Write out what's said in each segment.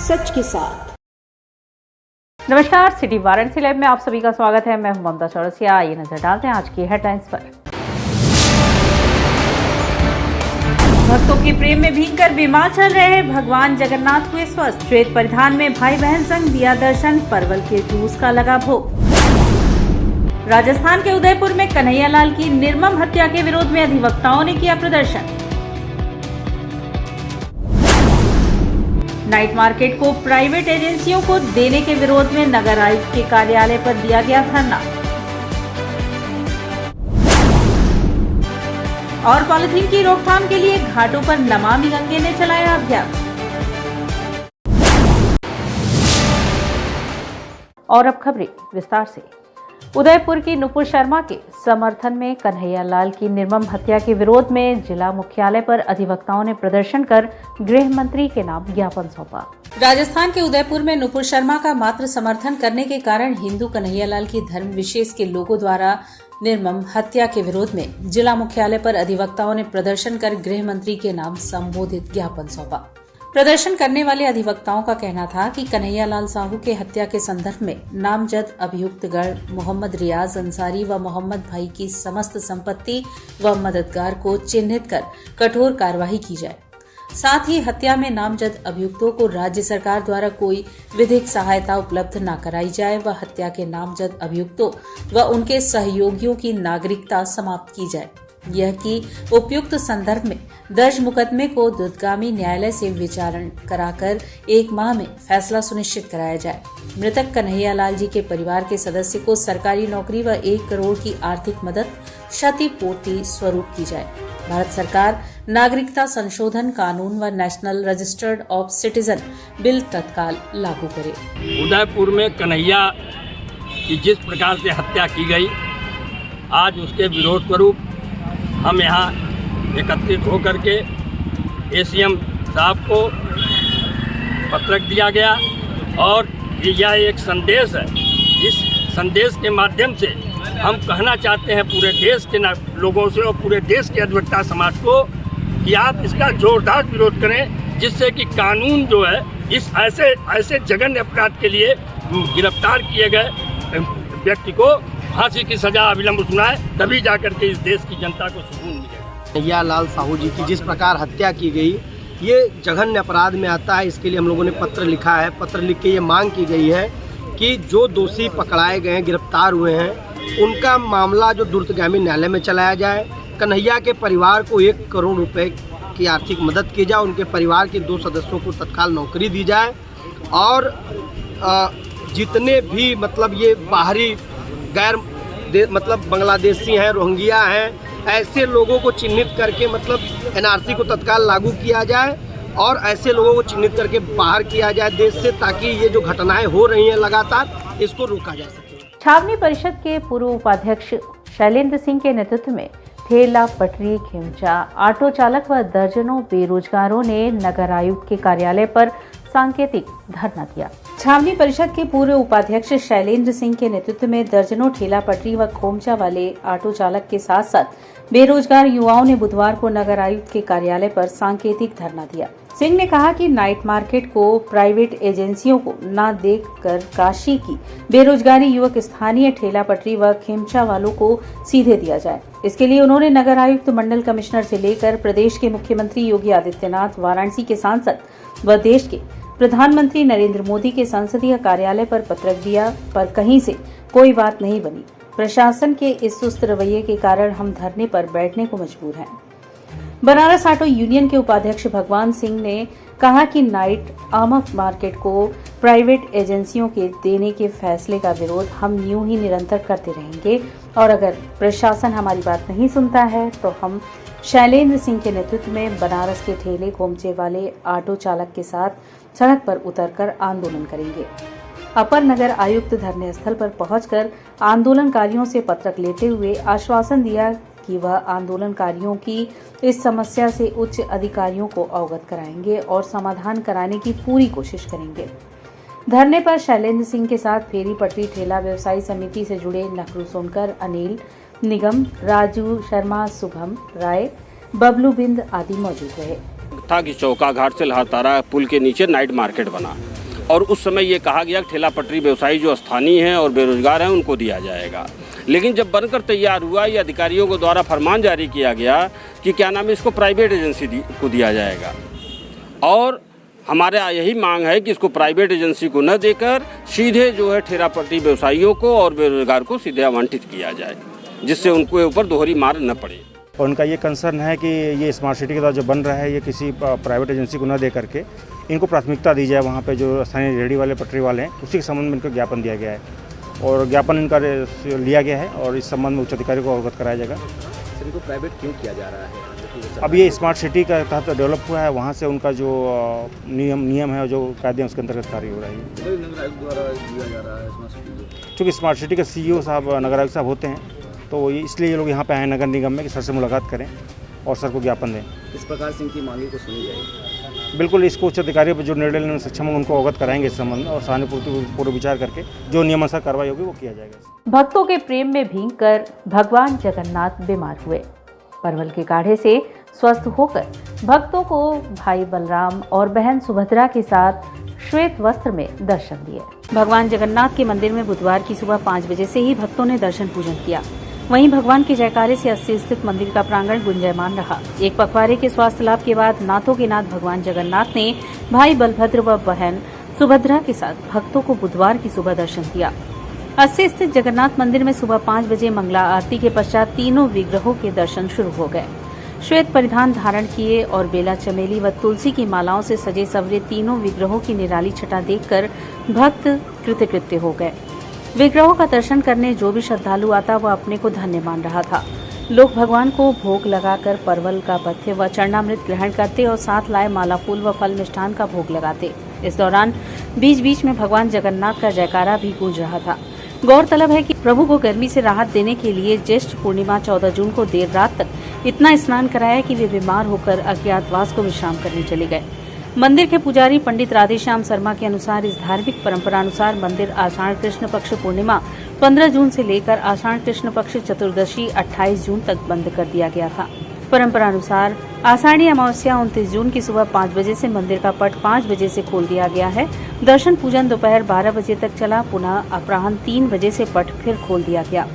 सच के साथ। नमस्कार, सिटी वाराणसी लाइव में आप सभी का स्वागत है। मैं हूं ममता चौरसिया। आइए नजर डालते हैं आज की हेडलाइंस पर। भक्तों के प्रेम में भीगकर बीमार चल रहे भगवान जगन्नाथ हुए स्वस्थ। श्वेत परिधान में भाई बहन संग दिया दर्शन, परवल के जूस का लगा भोग। राजस्थान के उदयपुर में कन्हैयालाल की निर्मम हत्या के विरोध में अधिवक्ताओं ने किया प्रदर्शन। नाइट मार्केट को प्राइवेट एजेंसियों को देने के विरोध में नगर आयुक्त के कार्यालय पर दिया गया धरना। और पॉलिथीन की रोकथाम के लिए घाटों पर नमामि गंगे ने चलाया अभियान। और अब खबरें विस्तार से। उदयपुर की नुपुर शर्मा के समर्थन में कन्हैयालाल की निर्मम हत्या के विरोध में जिला मुख्यालय पर अधिवक्ताओं ने प्रदर्शन कर गृह मंत्री के नाम ज्ञापन सौंपा। राजस्थान के उदयपुर में नुपुर शर्मा का मात्र समर्थन करने के कारण हिंदू कन्हैयालाल की धर्म विशेष के लोगों द्वारा निर्मम हत्या के विरोध में जिला मुख्यालय पर अधिवक्ताओं ने प्रदर्शन कर गृह मंत्री के नाम संबोधित ज्ञापन सौंपा। प्रदर्शन करने वाले अधिवक्ताओं का कहना था कि कन्हैयालाल साहू के हत्या के संदर्भ में नामजद अभियुक्तगण मोहम्मद रियाज अंसारी व मोहम्मद भाई की समस्त संपत्ति व मददगार को चिन्हित कर कठोर कार्रवाई की जाए। साथ ही हत्या में नामजद अभियुक्तों को राज्य सरकार द्वारा कोई विधिक सहायता उपलब्ध न कराई जाए व हत्या के नामजद अभियुक्तों व उनके सहयोगियों की नागरिकता समाप्त की जाए। यह कि उपयुक्त संदर्भ में दर्ज मुकदमे को दूरगामी न्यायालय से विचारण कराकर 1 माह में फैसला सुनिश्चित कराया जाए। मृतक कन्हैयालाल जी के परिवार के सदस्य को सरकारी नौकरी व 1 करोड़ की आर्थिक मदद क्षतिपूर्ति स्वरूप की जाए। भारत सरकार नागरिकता संशोधन कानून व national registered of citizen bill तत्काल लागू करे। उदयपुर में कन्हैया की जिस प्रकार से हत्या की गई, आज उसके विरोध स्वरूप हम यहाँ एकत्रित होकर के एसीएम साहब को पत्रक दिया गया और यह एक संदेश है। इस संदेश के माध्यम से हम कहना चाहते हैं पूरे देश के लोगों से और पूरे देश के अधिवक्ता समाज को कि आप इसका जोरदार विरोध करें, जिससे कि कानून जो है इस ऐसे जघन्य अपराध के लिए गिरफ्तार किए गए व्यक्ति को फांसी की सजा अविलंब सुनाए, तभी जाकर के इस देश की जनता को सुकून मिलेगा। कन्हैयालाल साहू जी की जिस प्रकार हत्या की गई, ये जघन्य अपराध में आता है। इसके लिए हम लोगों ने पत्र लिखा है। पत्र लिख के ये मांग की गई है कि जो दोषी पकड़ाए गए हैं, गिरफ्तार हुए हैं, उनका मामला जो द्रुतगामी न्यायालय में चलाया जाए। कन्हैया के परिवार को 1 करोड़ रुपए की आर्थिक मदद की जाए। उनके परिवार के 2 सदस्यों को तत्काल नौकरी दी जाए और जितने भी मतलब ये बाहरी मतलब बांग्लादेशी हैं, रोहिंग्या हैं, ऐसे लोगों को चिन्हित करके मतलब एनआरसी को तत्काल लागू किया जाए और ऐसे लोगों को चिन्हित करके बाहर किया जाए देश से, ताकि ये जो घटनाएं हो रही हैं लगातार, इसको रोका जा सके। छावनी परिषद के पूर्व उपाध्यक्ष शैलेंद्र सिंह के नेतृत्व में ठेला पटरी, खिमचा, ऑटो चालक व दर्जनों बेरोजगारों ने नगर आयुक्त के कार्यालय पर सांकेतिक धरना दिया। छावनी परिषद के पूर्व उपाध्यक्ष शैलेंद्र सिंह के नेतृत्व में दर्जनों ठेला पटरी व खोमचा वाले ऑटो चालक के साथ साथ बेरोजगार युवाओं ने बुधवार को नगर आयुक्त के कार्यालय पर सांकेतिक धरना दिया। सिंह ने कहा कि नाइट मार्केट को प्राइवेट एजेंसियों को न देकर काशी की बेरोजगारी युवक स्थानीय ठेला पटरी व खेमचा वालों को सीधे दिया जाए। इसके लिए उन्होंने नगर आयुक्त, मंडल कमिश्नर से लेकर प्रदेश के मुख्यमंत्री योगी आदित्यनाथ, वाराणसी के सांसद व देश के प्रधानमंत्री नरेंद्र मोदी के संसदीय कार्यालय पर पत्रक दिया, पर कहीं से कोई बात नहीं बनी। प्रशासन के इस सुस्त रवैये के कारण हम धरने पर बैठने को मजबूर हैं। बनारस ऑटो यूनियन के उपाध्यक्ष भगवान सिंह ने कहा कि नाइट मार्केट को प्राइवेट एजेंसियों के देने के फैसले का विरोध हम यूं ही निरंतर करते रहेंगे और अगर प्रशासन हमारी बात नहीं सुनता है तो हम शैलेंद्र सिंह के नेतृत्व में बनारस के ठेले खोमचे वाले ऑटो चालक के साथ सड़क पर उतरकर आंदोलन करेंगे। अपर नगर आयुक्त धरने स्थल पर पहुंचकर आंदोलनकारियों से पत्रक लेते हुए आश्वासन दिया कि वह आंदोलनकारियों की इस समस्या से उच्च अधिकारियों को अवगत कराएंगे और समाधान कराने की पूरी कोशिश करेंगे। धरने पर शैलेंद्र सिंह के साथ फेरी पटरी ठेला व्यवसायी समिति से जुड़े नकरू सोनकर, अनिल निगम, राजू शर्मा, शुभम राय, बबलू बिंद आदि मौजूद रहे। था कि चौका घाट से लहरतारा पुल के नीचे नाइट मार्केट बना, और उस समय ये कहा गया कि ठेला पटरी व्यवसायी जो स्थानीय हैं और बेरोजगार हैं उनको दिया जाएगा। लेकिन जब बनकर तैयार हुआ, ये अधिकारियों को द्वारा फरमान जारी किया गया कि क्या नाम है, इसको प्राइवेट एजेंसी को दिया जाएगा। और हमारे यही मांग है कि इसको प्राइवेट एजेंसी को न देकर सीधे जो है ठेला पटरी व्यवसायियों को और बेरोजगार को सीधे आवंटित किया जाए, जिससे उनके ऊपर दोहरी मार न पड़े। और उनका ये कंसर्न है कि ये स्मार्ट सिटी के द्वारा जो बन रहा है ये किसी प्राइवेट एजेंसी को न दे करके इनको प्राथमिकता दी जाए। वहाँ पे जो स्थानीय रेहड़ी वाले पटरी वाले हैं उसी के संबंध में इनको ज्ञापन दिया गया है और ज्ञापन इनका लिया गया है और इस संबंध में उच्च अधिकारी को अवगत कराया जाएगा। इनको प्राइवेट क्यों किया जा रहा है? अब ये स्मार्ट सिटी का तहत डेवलप हुआ है, वहाँ से उनका जो नियम है, जो कायदे हैं उसके अंतर्गत कार्य हो रहा है। चूँकि स्मार्ट सिटी के CEO साहब नगर आयुक्त साहब होते हैं, तो इसलिए ये लोग यहाँ पे आए नगर निगम में कि सर से मुलाकात करें और सर को ज्ञापन दें। इस प्रकार से इनकी मांगे को सुनी जाएगी। बिल्कुल, इसको उच्च अधिकारियों पर जो निर्णय लेने में सक्षम है उनको अवगत कराएंगे इस संबंध में और सहानुभूतिपूर्वक विचार करके जो नियमानुसार कार्रवाई होगी वो किया जाएगा। भक्तों के प्रेम में भीगकर भगवान जगन्नाथ बीमार हुए। परवल के काढ़े से स्वस्थ होकर भक्तों को भाई बलराम और बहन सुभद्रा के साथ श्वेत वस्त्र में दर्शन दिए। भगवान जगन्नाथ के मंदिर में बुधवार की सुबह 5 बजे से ही भक्तों ने दर्शन पूजन किया। वहीं भगवान के जयकारे से 80 स्थित मंदिर का प्रांगण गुंजायमान रहा। एक पखवाड़े के स्वास्थ्य लाभ के बाद नाथों के नाथ भगवान जगन्नाथ ने भाई बलभद्र व बहन सुभद्रा के साथ भक्तों को बुधवार की सुबह दर्शन दिया। 80 स्थित जगन्नाथ मंदिर में सुबह 5 बजे मंगला आरती के पश्चात तीनों विग्रहों के दर्शन शुरू हो गए। श्वेत परिधान धारण किए और बेला, चमेली व तुलसी की मालाओं से सजे सवरे तीनों विग्रहों की निराली छटा देखकर भक्त कृतकृत्य हो गए। विग्रहों का दर्शन करने जो भी श्रद्धालु आता वह अपने को धन्य मान रहा था। लोग भगवान को भोग लगाकर परवल का पथ्य व चरणामृत ग्रहण करते और साथ लाए माला फूल व फल मिष्ठान का भोग लगाते। इस दौरान बीच बीच में भगवान जगन्नाथ का जयकारा भी गूंज रहा था। गौरतलब है कि प्रभु को गर्मी से राहत देने के लिए ज्येष्ठ पूर्णिमा 14 जून को देर रात तक इतना स्नान कराया कि वे बीमार होकर अज्ञातवास को विश्राम करने चले गए। मंदिर के पुजारी पंडित राधेश्याम शर्मा के अनुसार इस धार्मिक परंपरा अनुसार मंदिर आषाढ़ कृष्ण पक्ष पूर्णिमा 15 जून से लेकर आषाढ़ कृष्ण पक्ष चतुर्दशी 28 जून तक बंद कर दिया गया था। परंपरा अनुसार आषाढ़ी अमावस्या 29 जून की सुबह 5 बजे से मंदिर का पट 5 बजे से खोल दिया गया है। दर्शन पूजन दोपहर 12 बजे तक चला। पुनः अपराह्न 3 बजे से पट फिर खोल दिया गया।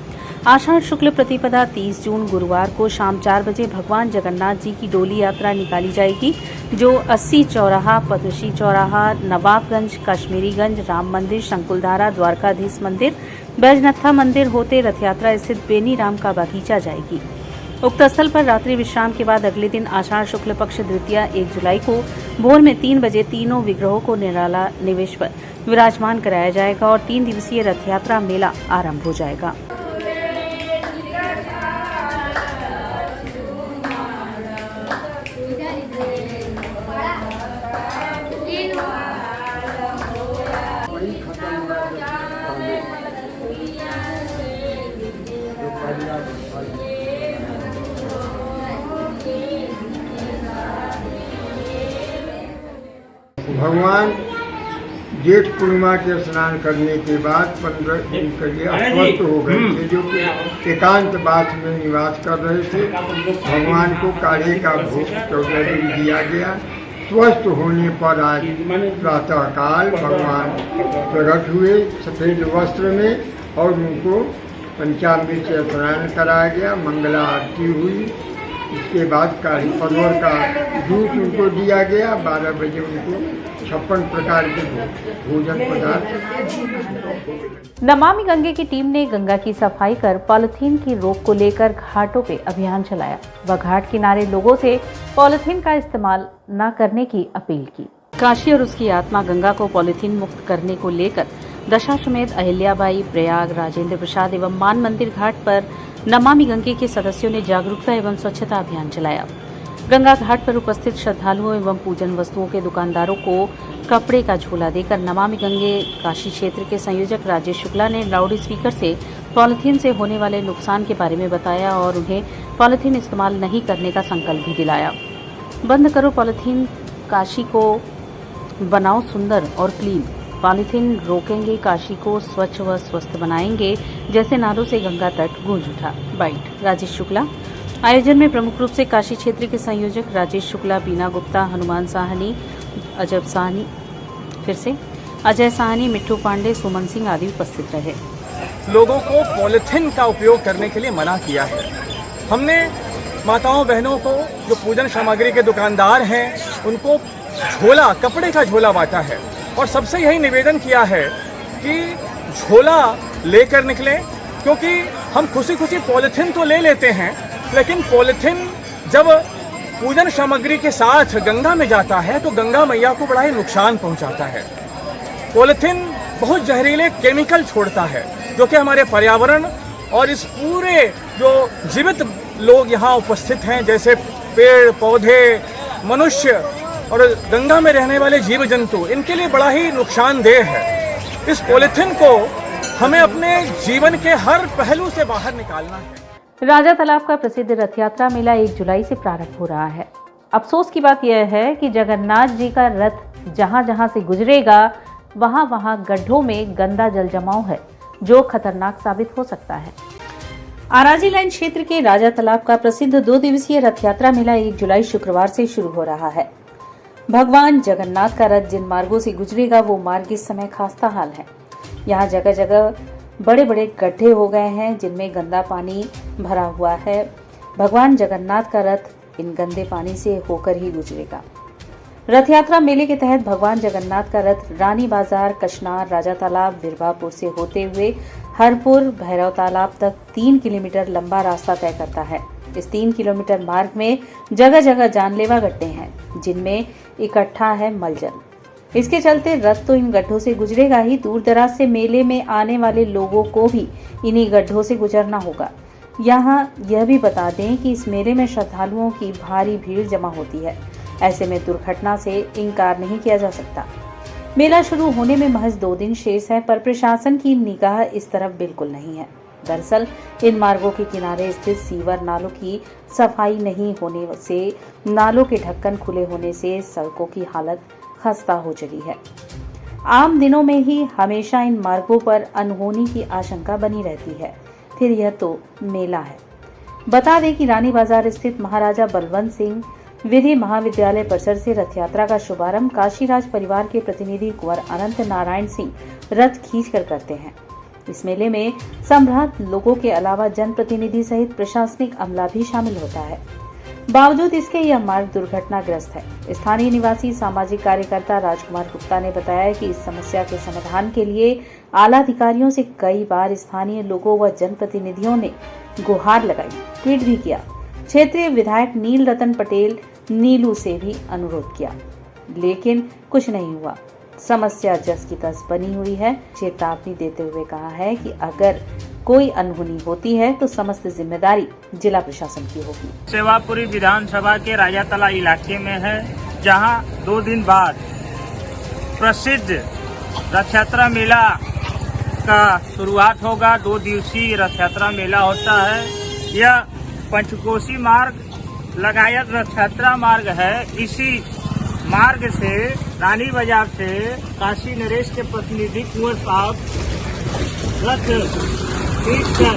आषाढ़ शुक्ल प्रतिपदा 30 जून गुरुवार को शाम 4 बजे भगवान जगन्नाथ जी की डोली यात्रा निकाली जाएगी, जो 80 चौराहा, पद्मश्री चौराहा, नवाबगंज, कश्मीरीगंज, राम मंदिर, शंकुलधारा, द्वारकाधीश मंदिर, बैजनाथा मंदिर होते रथ यात्रा स्थित बेनी राम का बागीचा जाएगी। उक्त स्थल पर रात्रि विश्राम के बाद अगले दिन आषाढ़ शुक्ल पक्ष द्वितीया 1 जुलाई को भोर में 3 बजे तीनों विग्रहों को निराला निवेश पर विराजमान कराया जाएगा और 3 दिवसीय रथ यात्रा मेला आरंभ हो जाएगा। भगवान जेठ पूर्णिमा के स्नान करने के बाद 15 दिन के लिए अस्वस्थ हो गए थे, जो कि एकांतवास में निवास कर रहे थे। भगवान को काढ़े का भोग 14 दिन दिया गया। स्वस्थ होने पर आज प्रातःकाल भगवान प्रकट हुए सफेद वस्त्र में और उनको पंचामृत से स्नान कराया गया, मंगला आरती हुई। इसके बाद काढ़ी परवल का दूध उनको दिया गया। 12 बजे उनको 56 प्रकार के भोजन पदार्थ। नमामि गंगे की टीम ने गंगा की सफाई कर पॉलिथीन की रोक को लेकर घाटों पे अभियान चलाया व घाट किनारे लोगों से पॉलिथीन का इस्तेमाल न करने की अपील की। काशी और उसकी आत्मा गंगा को पॉलिथीन मुक्त करने को लेकर दशाश्वमेध, अहिल्याबाई, प्रयाग, राजेंद्र प्रसाद एवं मान मंदिर घाट पर नमामि गंगे के सदस्यों ने जागरूकता एवं स्वच्छता अभियान चलाया। गंगा घाट पर उपस्थित श्रद्धालुओं एवं पूजन वस्तुओं के दुकानदारों को कपड़े का झोला देकर नमामि गंगे काशी क्षेत्र के संयोजक राजेश शुक्ला ने लाउड स्पीकर से पॉलिथीन से होने वाले नुकसान के बारे में बताया और उन्हें पॉलिथीन इस्तेमाल नहीं करने का संकल्प भी दिलाया। बंद करो पॉलिथीन, काशी को बनाओ सुंदर और क्लीन। पॉलिथीन रोकेंगे, काशी को स्वच्छ व स्वस्थ बनाएंगे, जैसे नारों से गंगा तट गूंज उठा। बाइट राजेश शुक्ला। आयोजन में प्रमुख रूप से काशी क्षेत्र के संयोजक राजेश शुक्ला, बीना गुप्ता, हनुमान साहनी, अजब साहनी, अजय साहनी, मिट्टू पांडे, सुमन सिंह आदि उपस्थित रहे। लोगों को पॉलिथीन का उपयोग करने के लिए मना किया है। हमने माताओं बहनों को, जो पूजन सामग्री के दुकानदार हैं, उनको झोला, कपड़े का झोला बांटा है और सबसे यही निवेदन किया है कि झोला लेकर निकलें, क्योंकि हम खुशी खुशी पॉलिथीन तो ले लेते हैं, लेकिन पॉलिथीन जब पूजन सामग्री के साथ गंगा में जाता है तो गंगा मैया को बड़ा ही नुकसान पहुंचाता है। पॉलिथीन बहुत जहरीले केमिकल छोड़ता है जो कि हमारे पर्यावरण और इस पूरे जो जीवित लोग यहाँ उपस्थित हैं, जैसे पेड़ पौधे, मनुष्य और गंगा में रहने वाले जीव जंतु, इनके लिए बड़ा ही नुकसानदेह है। इस पॉलिथीन को हमें अपने जीवन के हर पहलू से बाहर निकालना है। राजा तालाब का प्रसिद्ध रथ यात्रा मेला 1 जुलाई से प्रारंभ हो रहा है। अफसोस की बात यह है कि जगन्नाथ जी का रथ जहां जहां से गुजरेगा वहां वहां गड्ढों में गंदा जल जमाव है, जो खतरनाक साबित हो सकता है। आराजी लाइन क्षेत्र के राजा तालाब का प्रसिद्ध 2 दिवसीय रथ यात्रा मेला 1 जुलाई शुक्रवार से शुरू हो रहा है। भगवान जगन्नाथ का रथ जिन मार्गों से गुजरेगा वो मार्ग इस समय खास्ता हाल है। यहाँ जगह जगह बड़े बड़े गड्ढे हो गए हैं जिनमें गंदा पानी भरा हुआ है। भगवान जगन्नाथ का रथ इन गंदे पानी से होकर ही गुजरेगा। रथ यात्रा मेले के तहत भगवान जगन्नाथ का रथ रानी बाजार, कशनार, राजा तालाब, बिरबापुर से होते हुए हरपुर, भैरव तालाब तक 3 किलोमीटर लंबा रास्ता तय करता है। इस 3 किलोमीटर मार्ग में जगह जगह जानलेवा गड्ढे हैं जिनमें इकट्ठा है मलजल। इसके चलते रथ तो इन गड्ढों से गुजरेगा ही, दूर दराज से मेले में आने वाले लोगों को भी इन्हीं गड्ढों से गुजरना होगा। यहाँ यह भी बता दें कि इस मेले में श्रद्धालुओं की भारी भीड़ जमा होती है। ऐसे में दुर्घटना से इनकार नहीं किया जा सकता। मेला शुरू होने में महज 2 दिन शेष है, पर प्रशासन की निगाह इस तरफ बिल्कुल नहीं है। दरअसल इन मार्गों के किनारे स्थित सीवर नालों की सफाई नहीं होने से, नालों के ढक्कन खुले होने से सड़कों की हालत खस्ता हो चली है। आम दिनों में ही हमेशा इन मार्गों पर अनहोनी की आशंका बनी रहती है, फिर यह तो मेला है। बता दें कि रानी बाजार स्थित महाराजा बलवंत सिंह विधि महाविद्यालय परिसर से रथ यात्रा का शुभारंभ काशीराज परिवार के प्रतिनिधि कुंवर अनंत नारायण सिंह रथ खींचकर करते हैं। इस मेले में सम्भ्रांत लोगों के अलावा जनप्रतिनिधि सहित प्रशासनिक अमला भी शामिल होता है। बावजूद इसके यह मार्ग दुर्घटनाग्रस्त है। स्थानीय निवासी सामाजिक कार्यकर्ता राजकुमार गुप्ता ने बताया कि इस समस्या के समाधान के लिए आला अधिकारियों से कई बार स्थानीय लोगों व जनप्रतिनिधियों ने गुहार लगाई, ट्वीट भी किया। क्षेत्रीय विधायक नील रतन पटेल नीलू से भी अनुरोध किया, लेकिन कुछ नहीं हुआ। समस्या जस की तस बनी हुई है। चेतावनी देते हुए कहा है कि अगर कोई अनहोनी होती है तो समस्त जिम्मेदारी जिला प्रशासन की होगी। सेवापुरी विधानसभा के राजातला इलाके में है, जहां 2 दिन बाद प्रसिद्ध रथ यात्रा मेला का शुरुआत होगा। 2 दिवसीय रथ यात्रा मेला होता है। यह पंचकोशी मार्ग लगायत रथ यात्रा मार्ग है। इसी मार्ग से रानी बाजार से काशी नरेश के प्रतिनिधि कुंवर साहब रथ खींचकर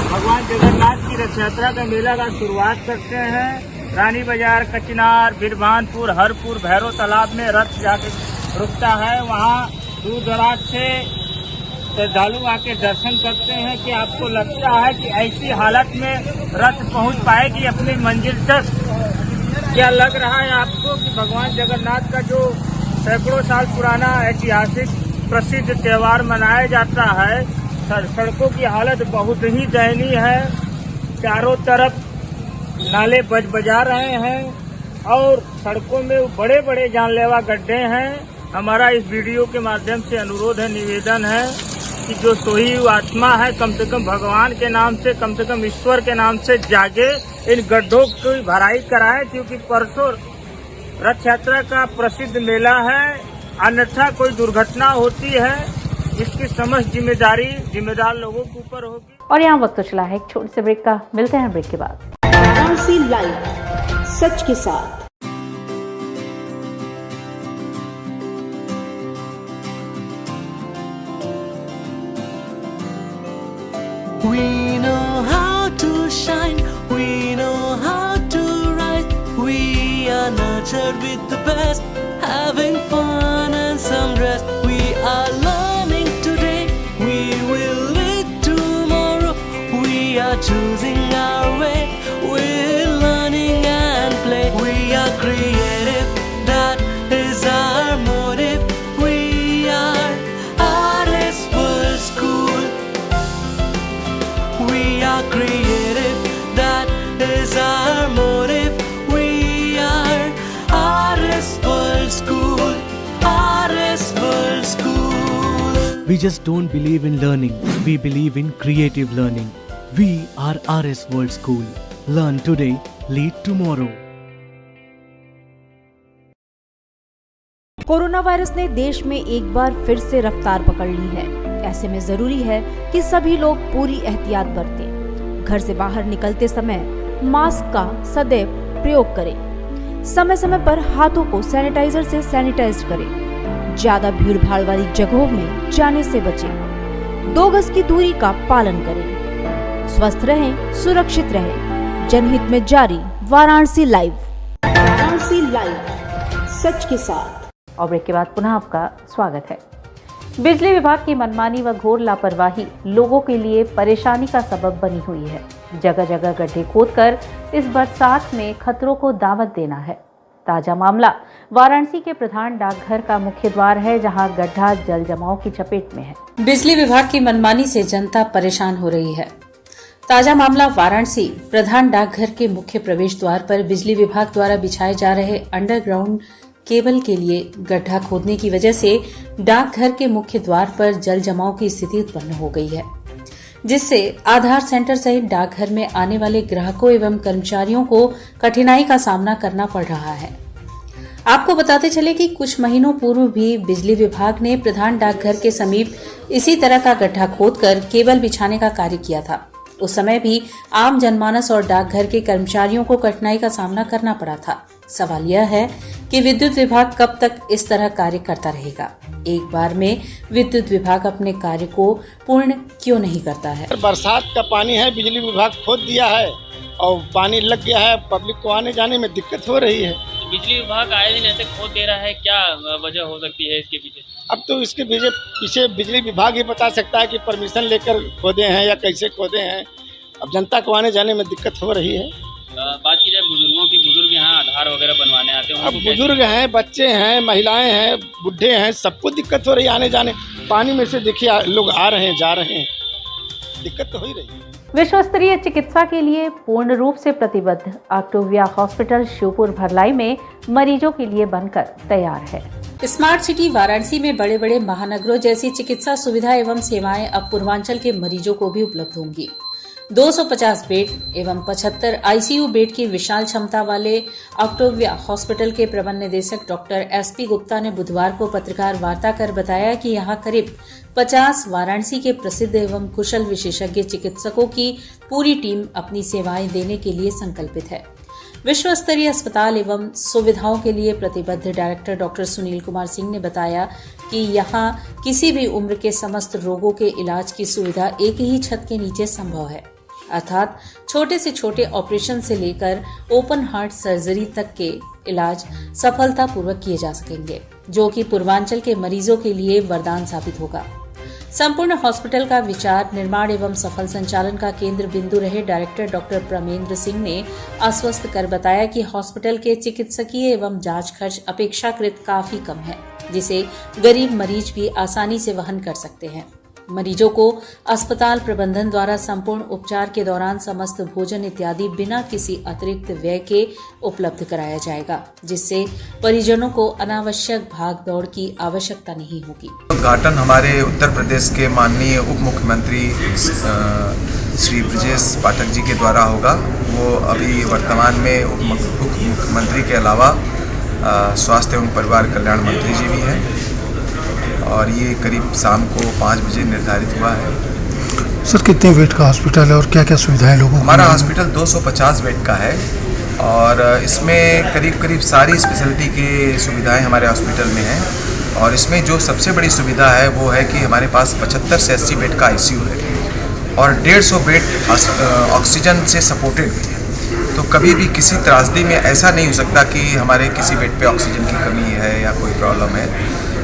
भगवान जगन्नाथ की रथ यात्रा का मेला का शुरुआत करते हैं। रानी बाजार, कचनार, बिरभानपुर, हरपुर, भैरव तालाब में रथ जाकर रुकता है। वहाँ दूर दराज से श्रद्धालु आके दर्शन करते हैं। कि आपको लगता है कि ऐसी हालत में रथ पहुंच पाएगी अपनी मंजिल तक? क्या लग रहा है आपको कि भगवान जगन्नाथ का जो सैकड़ों साल पुराना ऐतिहासिक प्रसिद्ध त्योहार मनाया जाता है, सड़कों की हालत बहुत ही दयनीय है। चारों तरफ नाले बजा रहे हैं और सड़कों में बड़े बड़े जानलेवा गड्ढे हैं। हमारा इस वीडियो के माध्यम से अनुरोध है, निवेदन है कि जो सोई आत्मा है कम से कम भगवान के नाम से, कम से कम ईश्वर के नाम से जागे, इन गड्ढों की भराई कराएं, क्योंकि परसों रथ यात्रा का प्रसिद्ध मेला है। अन्यथा कोई दुर्घटना होती है, इसकी समस्त जिम्मेदारी जिम्मेदार लोगों के ऊपर होगी। और यहाँ वक्त तो चला है एक छोटे से ब्रेक का, मिलते हैं ब्रेक के बाद। RC लाइव, सच के साथ। We know how to shine, we know how to rise. We are nurtured with the best, having fun and some rest. We are choosing our way. We're learning and play. We are creative, that is our motive. We are Artist World School. We are creative, that is our motive. We are Artist World School. Artist World School. We just don't believe in learning. We believe in creative learning. We are RS World School. Learn today, lead tomorrow. Corona virus ने देश में एक बार फिर से रफ्तार पकड़ ली है। ऐसे में जरूरी है कि सभी लोग पूरी एहतियात बरतें। घर से बाहर निकलते समय मास्क का सदैव प्रयोग करें। समय समय पर हाथों को सैनिटाइजर से सैनिटाइज करें। ज्यादा भीड़ भाड़ वाली जगहों में जाने से बचें। 2 गज की दूरी का पालन करें। स्वस्थ रहें, सुरक्षित रहें। जनहित में जारी वाराणसी लाइव। वाराणसी लाइव, सच के साथ। और ब्रेक के बाद पुनः आपका स्वागत है। बिजली विभाग की मनमानी व घोर लापरवाही लोगों के लिए परेशानी का सबब बनी हुई है। जगह जगह गड्ढे खोदकर इस बरसात में खतरों को दावत देना है। ताजा मामला वाराणसी के प्रधान डाकघर का मुख्य द्वार है, जहां गड्ढा जल जमाव की चपेट में है। बिजली विभाग की मनमानी से जनता परेशान हो रही है। ताजा मामला वाराणसी प्रधान डाकघर के मुख्य प्रवेश द्वार पर बिजली विभाग द्वारा बिछाए जा रहे अंडरग्राउंड केबल के लिए गड्ढा खोदने की वजह से डाकघर के मुख्य द्वार पर जल जमाव की स्थिति उत्पन्न हो गई है, जिससे आधार सेंटर सहित डाकघर में आने वाले ग्राहकों एवं कर्मचारियों को कठिनाई का सामना करना पड़ रहा है। आपको बताते चले कि कुछ महीनों पूर्व भी बिजली विभाग ने प्रधान डाकघर के समीप इसी तरह का गड्ढा खोदकर केबल बिछाने का कार्य किया था। उस समय भी आम जनमानस और डाकघर के कर्मचारियों को कठिनाई का सामना करना पड़ा था। सवाल यह है कि विद्युत विभाग कब तक इस तरह कार्य करता रहेगा। एक बार में विद्युत विभाग अपने कार्य को पूर्ण क्यों नहीं करता है। बरसात का पानी है, बिजली विभाग खोद दिया है और पानी लग गया है, पब्लिक को आने जाने में दिक्कत हो रही है। बिजली विभाग आए दिन ऐसे खोद दे रहा है, क्या वजह हो सकती है इसके पीछे? अब तो इसके पीछे बिजली विभाग ही बता सकता है कि परमिशन लेकर खोदे हैं या कैसे खोदे हैं। अब जनता को आने जाने में दिक्कत हो रही है। बात की जाए बुजुर्गों की, बुजुर्ग यहाँ आधार वगैरह बनवाने आते हैं। अब बुजुर्ग हैं, बच्चे हैं, महिलाएं हैं, बुढ़े हैं, सबको दिक्कत हो रही है आने जाने। पानी में से देखिए लोग आ रहे हैं, जा रहे हैं, दिक्कत तो हो ही रही है। विश्व स्तरीय चिकित्सा के लिए पूर्ण रूप से प्रतिबद्ध ऑक्टोविया हॉस्पिटल शिवपुर भरलाई में मरीजों के लिए बनकर तैयार है। स्मार्ट सिटी वाराणसी में बड़े बड़े महानगरों जैसी चिकित्सा सुविधा एवं सेवाएं अब पूर्वांचल के मरीजों को भी उपलब्ध होंगी। 250 बेड एवं 75 आईसीयू बेड की विशाल क्षमता वाले ऑक्टोविया हॉस्पिटल के प्रबंध निदेशक डॉक्टर एसपी गुप्ता ने बुधवार को पत्रकार वार्ता कर बताया कि यहां करीब 50 वाराणसी के प्रसिद्ध एवं कुशल विशेषज्ञ चिकित्सकों की पूरी टीम अपनी सेवाएं देने के लिए संकल्पित है। विश्व स्तरीय अस्पताल एवं सुविधाओं के लिए प्रतिबद्ध डायरेक्टर डॉक्टर सुनील कुमार सिंह ने बताया कि यहां किसी भी उम्र के समस्त रोगों के इलाज की सुविधा एक ही छत के नीचे संभव है, अर्थात छोटे से छोटे ऑपरेशन से लेकर ओपन हार्ट सर्जरी तक के इलाज सफलतापूर्वक किए जा सकेंगे, जो कि पूर्वांचल के मरीजों के लिए वरदान साबित होगा। संपूर्ण हॉस्पिटल का विचार, निर्माण एवं सफल संचालन का केंद्र बिंदु रहे डायरेक्टर डॉक्टर प्रमेंद्र सिंह ने आश्वस्त कर बताया कि हॉस्पिटल के चिकित्सकीय एवं जांच खर्च अपेक्षाकृत काफी कम है, जिसे गरीब मरीज भी आसानी से वहन कर सकते हैं। मरीजों को अस्पताल प्रबंधन द्वारा संपूर्ण उपचार के दौरान समस्त भोजन इत्यादि बिना किसी अतिरिक्त व्यय के उपलब्ध कराया जाएगा, जिससे परिजनों को अनावश्यक भागदौड़ की आवश्यकता नहीं होगी। उद्घाटन हमारे उत्तर प्रदेश के माननीय उप मुख्यमंत्री श्री ब्रजेश पाठक जी के द्वारा होगा। वो अभी वर्तमान में उप मुख्यमंत्री के अलावा स्वास्थ्य एवं परिवार कल्याण मंत्री जी भी हैं और ये करीब शाम को 5 बजे निर्धारित हुआ है। सर, कितने बेड का हॉस्पिटल है और क्या क्या सुविधाएं लोगों को? हमारा हॉस्पिटल 250 बेड का है और इसमें करीब सारी स्पेशलिटी की सुविधाएं हमारे हॉस्पिटल में हैं। और इसमें जो सबसे बड़ी सुविधा है वो है कि हमारे पास 75 से 80 बेड का आईसीयू है और 150 बेड ऑक्सीजन से सपोर्टेड भी है। तो कभी भी किसी त्रासदी में ऐसा नहीं हो सकता कि हमारे किसी बेड पे ऑक्सीजन की कमी है या कोई प्रॉब्लम है।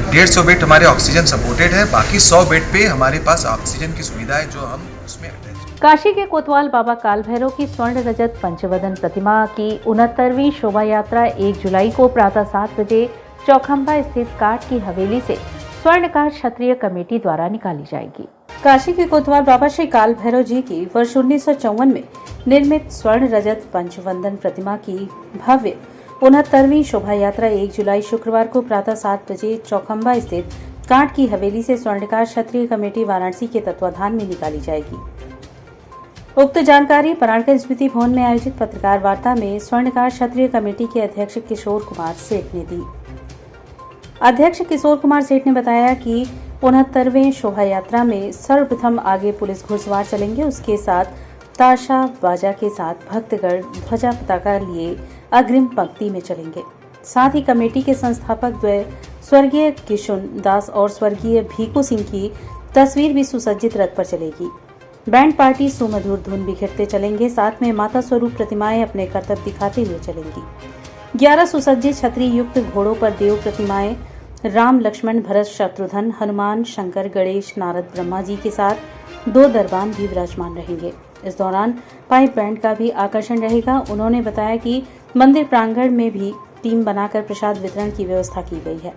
150 बेड हमारे ऑक्सीजन सपोर्टेड है, बाकी 100 बेड पे हमारे पास ऑक्सीजन की सुविधा है जो हम उसमें अटैच। काशी के कोतवाल बाबा काल भैरव की स्वर्ण रजत पंचवदन प्रतिमा की 69वीं शोभा यात्रा 1 जुलाई को प्रातः 7 बजे चौखंबा स्थित काठ की हवेली से स्वर्णकार क्षत्रिय कमेटी द्वारा निकाली जाएगी। काशी के कोतवाल बाबा श्री काल भैरव जी की वर्ष 1954 में निर्मित स्वर्ण रजत पंचवदन प्रतिमा की भव्य 69वीं शोभा यात्रा 1 जुलाई शुक्रवार को प्रातः 7 बजे चौखंबा स्थित काठ की हवेली से स्वर्णकार क्षत्रिय कमेटी वाराणसी के तत्वाधान में निकाली जाएगी। उक्त जानकारी पराणकर स्मृति भवन में आयोजित पत्रकार वार्ता में स्वर्णकार क्षत्रिय कमेटी के अध्यक्ष किशोर कुमार सेठ ने दी। अध्यक्ष किशोर कुमार सेठ ने बताया कि 69वें शोभा यात्रा में सर्वप्रथम आगे पुलिस घुड़सवार चलेंगे, उसके साथ ताशा बाजा के साथ भक्तगण ध्वजा पताका लिए अग्रिम पंक्ति में चलेंगे। साथ ही कमेटी के संस्थापक द्वय स्वर्गीय किशुन दास और स्वर्गीय भीकू सिंह की तस्वीर भी सुसज्जित रथ पर चलेगी। बैंड पार्टी सुमधुर धुन बिखेरते चलेंगे। साथ में माता स्वरूप प्रतिमाएं अपने कर्तव्य दिखाते हुए चलेंगी। 11 सुसज्जित छतरी युक्त घोड़ों पर देव प्रतिमाएं राम लक्ष्मण भरत शत्रुघ्न हनुमान शंकर गणेश नारद ब्रह्मा जी के साथ 2 दरबान भी विराजमान रहेंगे। इस दौरान पाइप बैंड का भी आकर्षण रहेगा। उन्होंने बताया कि मंदिर प्रांगण में भी टीम बनाकर प्रसाद वितरण की व्यवस्था की गई है।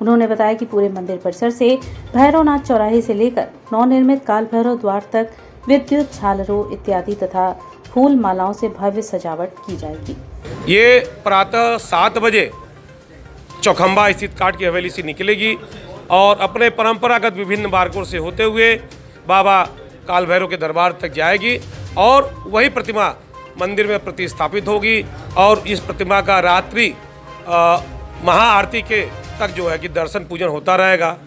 उन्होंने बताया कि पूरे मंदिर परिसर से भैरवनाथ चौराहे से लेकर नवनिर्मित काल भैरव द्वार तक विद्युत झालरों इत्यादि तथा फूल मालाओं से भव्य सजावट की जाएगी। ये प्रातः 7 बजे चौखंबा स्थित काठ की हवेली से निकलेगी और अपने परंपरागत विभिन्न मार्गों से होते हुए बाबा काल भैरव के दरबार तक जाएगी और वही प्रतिमा मंदिर में प्रतिस्थापित होगी और इस प्रतिमा का रात्रि महाआरती के तक जो है कि दर्शन पूजन होता रहेगा।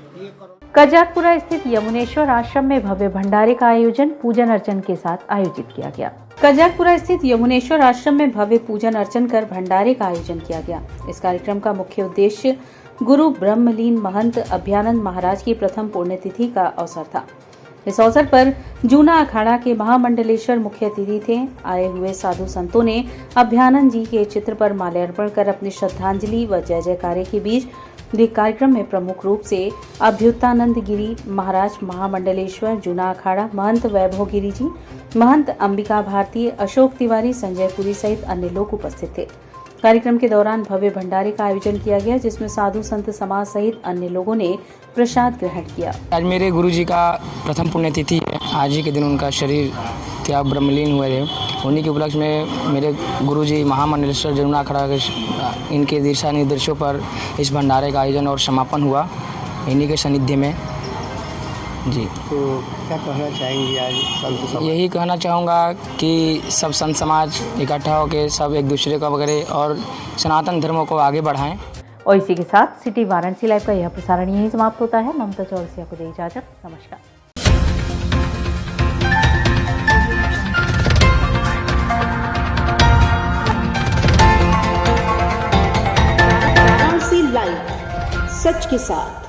कजाकपुरा स्थित यमुनेश्वर आश्रम में भव्य भंडारे का आयोजन पूजन अर्चन के साथ आयोजित किया गया। कजाकपुरा स्थित यमुनेश्वर आश्रम में भव्य पूजन अर्चन कर भंडारे का आयोजन किया गया। इस कार्यक्रम का मुख्य उद्देश्य गुरु ब्रह्मलीन महंत अभ्यानंद महाराज की प्रथम पुण्यतिथि का अवसर था। इस अवसर पर जूना अखाड़ा के महामंडलेश्वर मुख्य अतिथि थे। आए हुए साधु संतों ने अभ्यानंद जी के चित्र पर माल्यार्पण कर अपनी श्रद्धांजलि व जय जयकारे के बीच कार्यक्रम में प्रमुख रूप से अभ्युतानंद गिरी महाराज महामंडलेश्वर जूना अखाड़ा महंत वैभव गिरी जी महंत अंबिका भारती अशोक तिवारी संजय पुरी सहित अन्य लोग उपस्थित थे। कार्यक्रम के दौरान भव्य भंडारे का आयोजन किया गया जिसमें साधु संत समाज सहित अन्य लोगों ने प्रसाद ग्रहण किया। आज मेरे गुरुजी का प्रथम पुण्यतिथि है। आज ही के दिन उनका शरीर त्याग ब्रह्मलीन हुए थे। उन्हीं के उपलक्ष्य में मेरे गुरुजी महामंडलेश्वर जमुना अखाड़ा के इनके दिशा निर्देशों पर इस भंडारे का आयोजन और समापन हुआ इन्हीं के सानिध्य में। जी तो क्या कहना चाहेंगे आज संत समाज? यही कहना चाहूँगा कि सब संत समाज इकट्ठा होकर सब एक दूसरे को वगैरह और सनातन धर्मों को आगे बढ़ाएं। और इसी के साथ सिटी वाराणसी लाइव का यह प्रसारण यहीं समाप्त होता है। ममता चौरसिया को दे इजाजत। नमस्कार। वाराणसी लाइव सच के साथ।